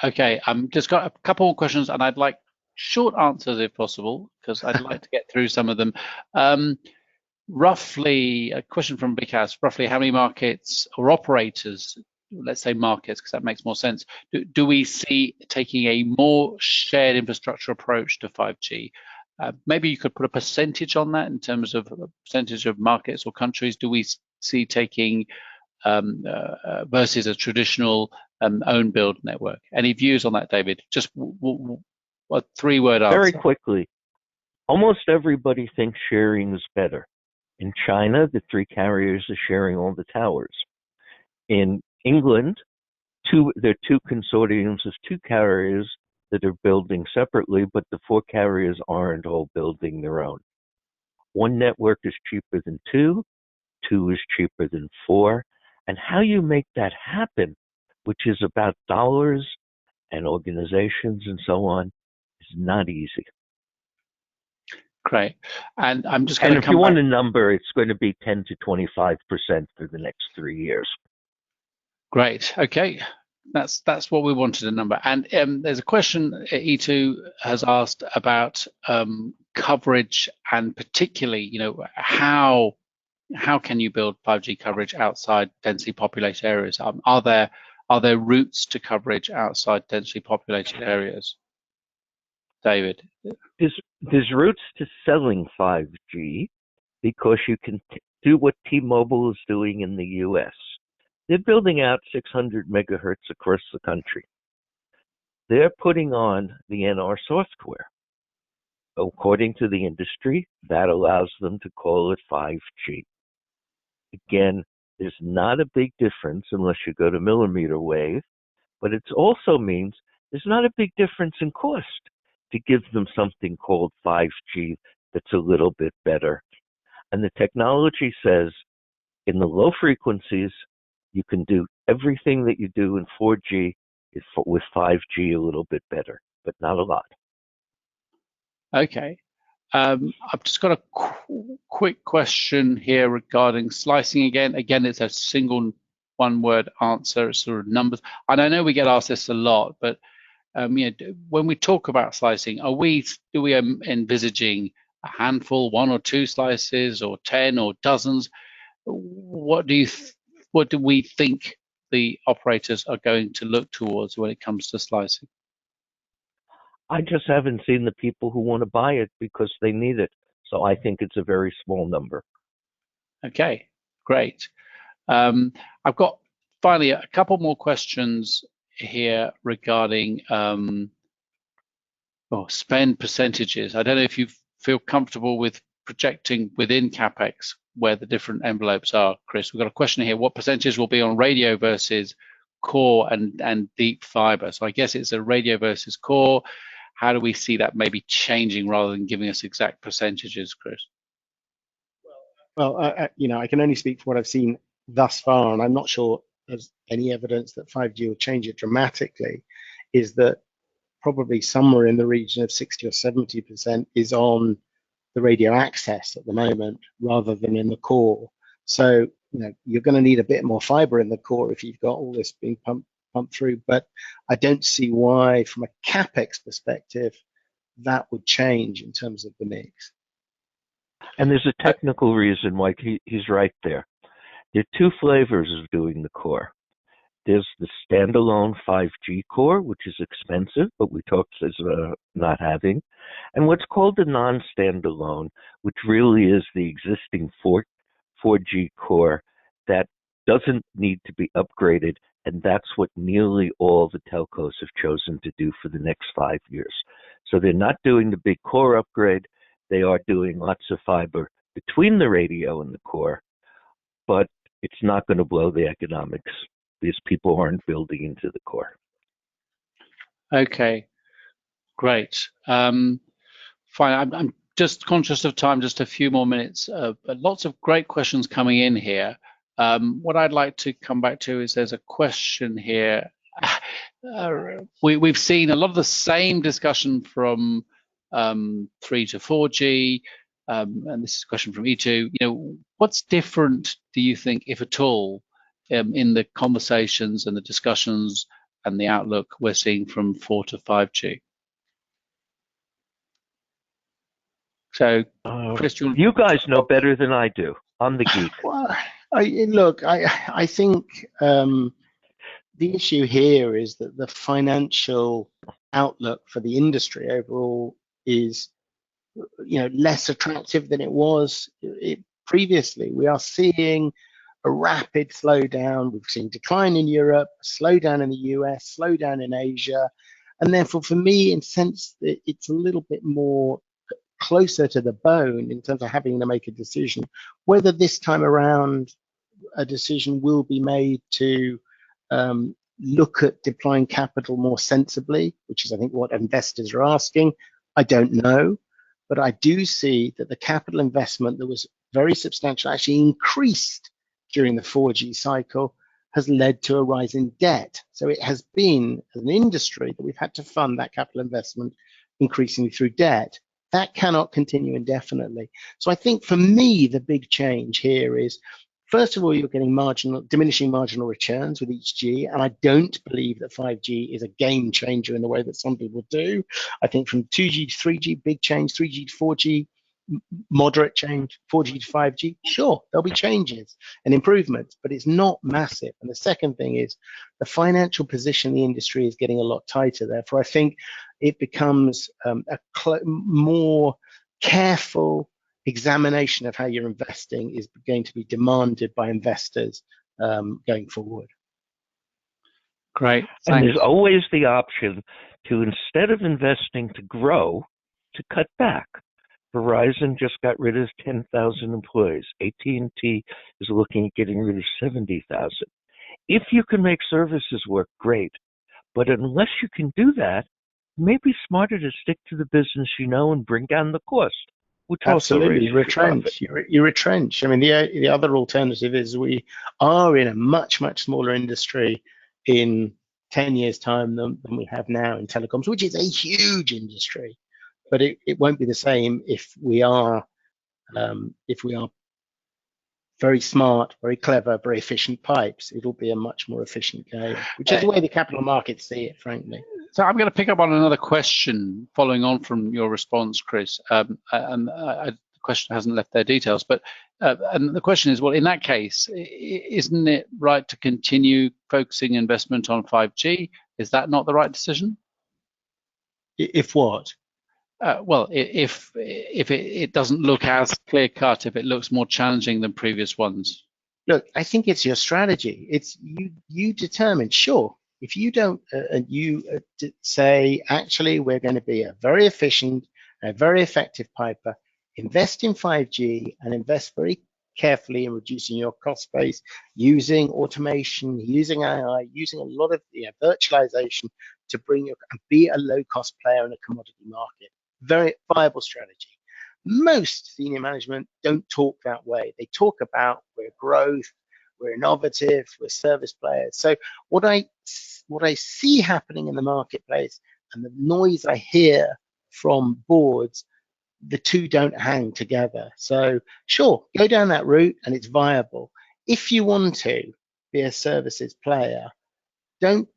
Okay, just got a couple more questions, and I'd like short answers if possible, because I'd like to get through some of them. Roughly, a question from Big House, roughly how many markets or operators, let's say markets, because that makes more sense, do we see taking a more shared infrastructure approach to 5G? Maybe you could put a percentage on that in terms of a percentage of markets or countries. Do we see taking versus a traditional own build network? Any views on that, David? Just a 3-word answer. Very quickly, almost everybody thinks sharing is better. In China, the 3 carriers are sharing all the towers. In England, there are 2 consortiums of 2 carriers that are building separately, but the 4 carriers aren't all building their own. 1 network is cheaper than 2, 2 is cheaper than 4. And how you make that happen, which is about dollars and organizations and so on, is not easy. Great. And I'm just going to come back. And if you want a number, it's going to be 10 to 25% for the next 3 years. Great. Okay. That's what we wanted, a number. And there's a question E2 has asked about coverage, and particularly, how can you build 5G coverage outside densely populated areas? Are there routes to coverage outside densely populated areas? David? There's routes to selling 5G because you can do what T-Mobile is doing in the US. They're building out 600 megahertz across the country. They're putting on the NR software. According to the industry, that allows them to call it 5G. Again, there's not a big difference unless you go to millimeter wave, but it also means there's not a big difference in cost to give them something called 5G that's a little bit better. And the technology says in the low frequencies, you can do everything that you do in 4G with 5G a little bit better, but not a lot. Okay. I've just got a quick question here regarding slicing again. Again, it's a single 1-word answer, sort of numbers. And I know we get asked this a lot, but when we talk about slicing, do we envisaging a handful, 1 or 2 slices, or 10 or dozens? What do we think the operators are going to look towards when it comes to slicing? I just haven't seen the people who want to buy it because they need it. So I think it's a very small number. Okay, great. I've got finally a couple more questions here regarding spend percentages. I don't know if you feel comfortable with projecting within CapEx where the different envelopes are, Chris. We've got a question here: what percentage will be on radio versus core and deep fiber? So I guess it's a radio versus core. How do we see that maybe changing rather than giving us exact percentages, Chris? Well, I can only speak for what I've seen thus far, and I'm not sure there's any evidence that 5G will change it dramatically. Is that probably somewhere in the region of 60 or 70% is on the radio access at the moment rather than in the core. So you're going to need a bit more fiber in the core if you've got all this being pumped through. But I don't see why, from a CapEx perspective, that would change in terms of the mix. And there's a technical reason why he's right there. There are 2 flavors of doing the core. There's the standalone 5G core, which is expensive, but we talked as not having, and what's called the non-standalone, which really is the existing 4G core that doesn't need to be upgraded, and that's what nearly all the telcos have chosen to do for the next 5 years. So they're not doing the big core upgrade. They are doing lots of fiber between the radio and the core, but it's not going to blow the economics because people aren't building into the core. Okay, great. Fine. I'm just conscious of time, just a few more minutes, but lots of great questions coming in here. What I'd like to come back to is there's a question here. We've seen a lot of the same discussion from 3 to 4G, and this is a question from E2. What's different, do you think, if at all, in the conversations and the discussions and the outlook we're seeing from 4 to 5G? So, Chris, you guys know better than I do. I'm the geek. Well, I think the issue here is that the financial outlook for the industry overall is, less attractive than it was previously. We are seeing a rapid slowdown. We've seen decline in Europe, slowdown in the US, slowdown in Asia, and therefore, for me, in a sense, it's a little bit more closer to the bone in terms of having to make a decision. Whether this time around a decision will be made to look at deploying capital more sensibly, which is, I think, what investors are asking, I don't know. But I do see that the capital investment that was very substantial, actually increased during the 4G cycle, has led to a rise in debt. So it has been, as an industry, that we've had to fund that capital investment increasingly through debt. That cannot continue indefinitely. So I think for me, the big change here is, first of all, you're getting diminishing marginal returns with each G, and I don't believe that 5G is a game changer in the way that some people do. I think from 2G to 3G, big change, 3G to 4G, moderate change, 4G to 5G, sure, there'll be changes and improvements, but it's not massive. And the second thing is the financial position in the industry is getting a lot tighter. Therefore, I think it becomes a more careful examination of how you're investing is going to be demanded by investors going forward. Great. Thanks. And there's always the option to, instead of investing to grow, to cut back. Verizon just got rid of 10,000 employees. AT&T is looking at getting rid of 70,000. If you can make services work, great. But unless you can do that, it may be smarter to stick to the business you know and bring down the cost. Which absolutely, retrench. You retrench. I mean, the other alternative is we are in a much, much smaller industry in 10 years' time than we have now in telecoms, which is a huge industry. But it won't be the same if we are very smart, very clever, very efficient pipes. It'll be a much more efficient game, which is the way the capital markets see it, frankly. So I'm going to pick up on another question following on from your response, Chris. The question hasn't left their details, but and the question is, well, in that case, isn't it right to continue focusing investment on 5G? Is that not the right decision? If what? Well, if it doesn't look as clear cut, if it looks more challenging than previous ones. Look, I think it's your strategy. It's you determine. Sure, if you don't say, actually, we're going to be a very efficient, a very effective piper, invest in 5G and invest very carefully in reducing your cost base, using automation, using AI, using a lot of virtualization to bring and be a low-cost player in a commodity market. Very viable strategy. Most senior management don't talk that way. They talk about we're growth, we're innovative, we're service players. So what I see happening in the marketplace and the noise I hear from boards, the two don't hang together. So sure, go down that route and it's viable. If you want to be a services player, don't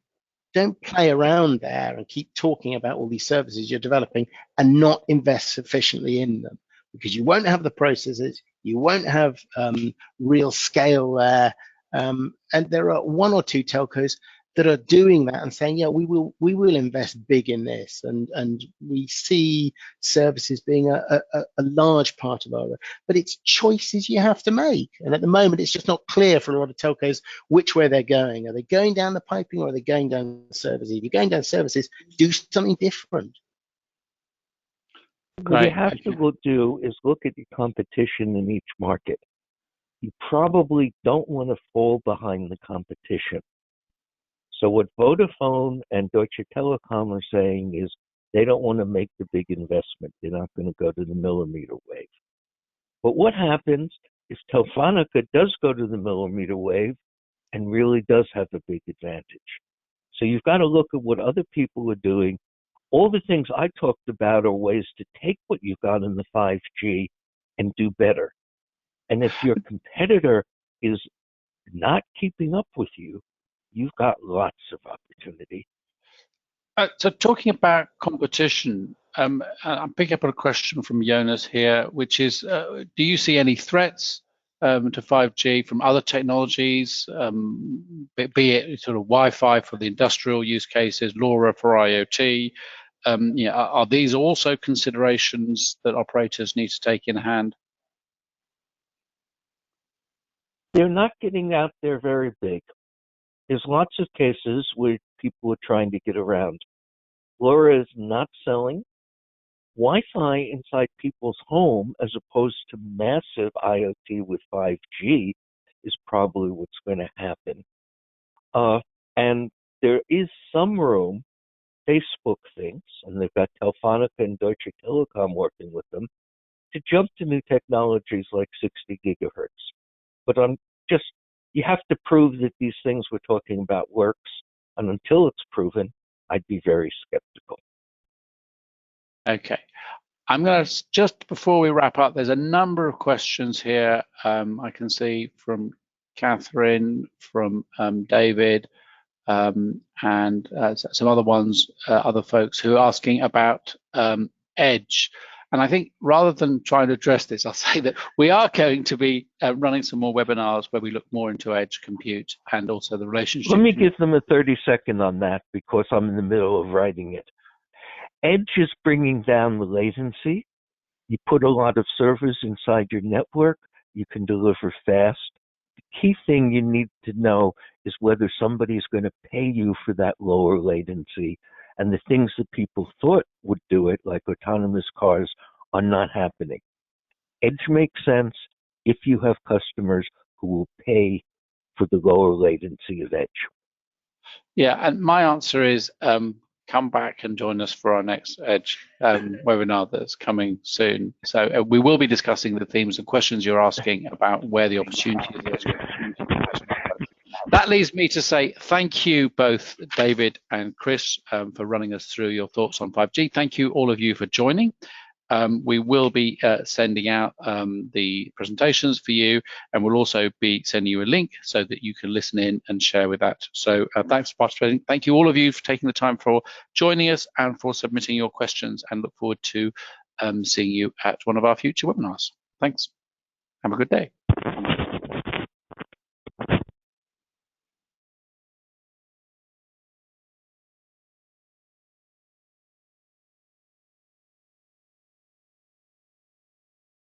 play around there and keep talking about all these services you're developing and not invest sufficiently in them, because you won't have the processes, you won't have real scale there. And there are one or two telcos that are doing that and saying, yeah, we will invest big in this, and we see services being a large part of our, but it's choices you have to make. And at the moment, it's just not clear for a lot of telcos which way they're going. Are they going down the piping or are they going down services? If you're going down services, do something different. What you Right. have to do is look at the competition in each market. You probably don't want to fall behind the competition. So what Vodafone and Deutsche Telekom are saying is they don't want to make the big investment. They're not going to go to the millimeter wave. But what happens if Telefónica does go to the millimeter wave and really does have a big advantage? So you've got to look at what other people are doing. All the things I talked about are ways to take what you've got in the 5G and do better. And if your competitor is not keeping up with you, you've got lots of opportunity. So talking about competition, I'm picking up on a question from Jonas here, which is, do you see any threats to 5G from other technologies, be it sort of Wi-Fi for the industrial use cases, LoRa for IoT? Are these also considerations that operators need to take in hand? They're not getting out there very big. There's lots of cases where people are trying to get around. LoRa is not selling. Wi-Fi inside people's home, as opposed to massive IoT with 5G, is probably what's going to happen. And there is some room, Facebook thinks, and they've got Telefónica and Deutsche Telekom working with them, to jump to new technologies like 60 gigahertz. But you have to prove that these things we're talking about works, and until it's proven, I'd be very skeptical. Okay. I'm going to, just before we wrap up, there's a number of questions here I can see from Catherine, from David, and some other ones, other folks who are asking about Edge. And I think rather than trying to address this, I'll say that we are going to be running some more webinars where we look more into Edge compute and also the relationship. Let me give them a 30-second on that because I'm in the middle of writing it. Edge is bringing down the latency. You put a lot of servers inside your network, you can deliver fast. The key thing you need to know is whether somebody's going to pay you for that lower latency. And the things that people thought would do it, like autonomous cars, are not happening. Edge makes sense if you have customers who will pay for the lower latency of Edge. Yeah, and my answer is come back and join us for our next Edge webinar that's coming soon. So we will be discussing the themes and questions you're asking about where the opportunity is. That leaves me to say thank you both, David and Chris, for running us through your thoughts on 5G. Thank you, all of you, for joining. We will be sending out the presentations for you, and we'll also be sending you a link so that you can listen in and share with that. So thanks for participating. Thank you, all of you, for taking the time for joining us and for submitting your questions, and look forward to seeing you at one of our future webinars. Thanks. Have a good day.